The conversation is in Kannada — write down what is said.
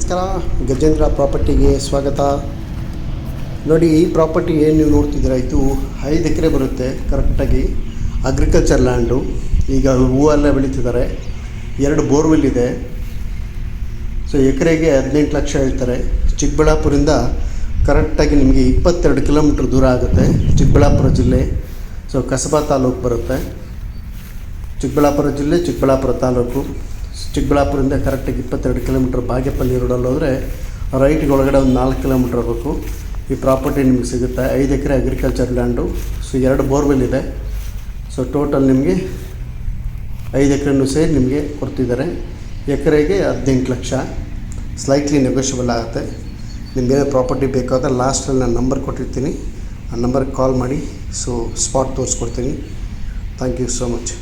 ನಮಸ್ಕಾರ, ಗಜೇಂದ್ರ ಪ್ರಾಪರ್ಟಿಗೆ ಸ್ವಾಗತ. ನೋಡಿ, ಈ ಪ್ರಾಪರ್ಟಿ ಏನು ನೀವು ನೋಡ್ತಿದ್ದೀರಾ, ಇದು 5 ಎಕರೆ ಬರುತ್ತೆ. ಕರೆಕ್ಟಾಗಿ ಅಗ್ರಿಕಲ್ಚರ್ ಲ್ಯಾಂಡು. ಈಗ ಹೂವೆಲ್ಲ ಬೆಳೀತಿದ್ದಾರೆ. 2 ಬೋರ್ವೆಲ್ ಇದೆ. ಸೊ ಎಕರೆಗೆ 18 ಲಕ್ಷ ಹೇಳ್ತಾರೆ. ಚಿಕ್ಕಬಳ್ಳಾಪುರಿಂದ ಕರೆಕ್ಟಾಗಿ ನಿಮಗೆ 22 ಕಿಲೋಮೀಟ್ರ್ ದೂರ ಆಗುತ್ತೆ. ಚಿಕ್ಕಬಳ್ಳಾಪುರ ಜಿಲ್ಲೆ, ಸೊ ಕಸಬಾ ತಾಲೂಕು ಬರುತ್ತೆ. ಚಿಕ್ಕಬಳ್ಳಾಪುರ ಜಿಲ್ಲೆ, ಚಿಕ್ಕಬಳ್ಳಾಪುರ ತಾಲೂಕು. ಚಿಕ್ಕಬಳ್ಳಾಪುರದಿಂದ ಕರೆಕ್ಟಾಗಿ 22 ಕಿಲೋಮೀಟ್ರ್ ಬಾಗೇಪಲ್ಲಿ ರೋಡಲ್ಲಿ ಹೋದರೆ ರೈಟ್ಗೆ ಒಳಗಡೆ ಒಂದು 4 ಕಿಲೋಮೀಟ್ರ್ ಹೋಗಬೇಕು. ಈ ಪ್ರಾಪರ್ಟಿ ನಿಮಗೆ ಸಿಗುತ್ತೆ. 5 ಎಕರೆ ಅಗ್ರಿಕಲ್ಚರ್ ಲ್ಯಾಂಡು. ಸೊ 2 ಬೋರ್ವೆಲ್ ಇದೆ. ಸೊ ಟೋಟಲ್ ನಿಮಗೆ 5 ಎಕರೆನೂ ಸೇರಿ ನಿಮಗೆ ಕೊಡ್ತಿದ್ದಾರೆ. ಎಕರೆಗೆ 18 ಲಕ್ಷ. ಸ್ಲೈಟ್ಲಿ ನೆಗೋಷಿಯಬಲ್ ಆಗುತ್ತೆ. ನಿಮಗೇನೇ ಪ್ರಾಪರ್ಟಿ ಬೇಕಾದರೆ ಲಾಸ್ಟಲ್ಲಿ ನಾನು ನಂಬರ್ ಕೊಟ್ಟಿರ್ತೀನಿ, ಆ ನಂಬರ್ಗೆ ಕಾಲ್ ಮಾಡಿ. ಸೊ ಸ್ಪಾಟ್ ತೋರಿಸ್ಕೊಡ್ತೀನಿ. Thank you so much.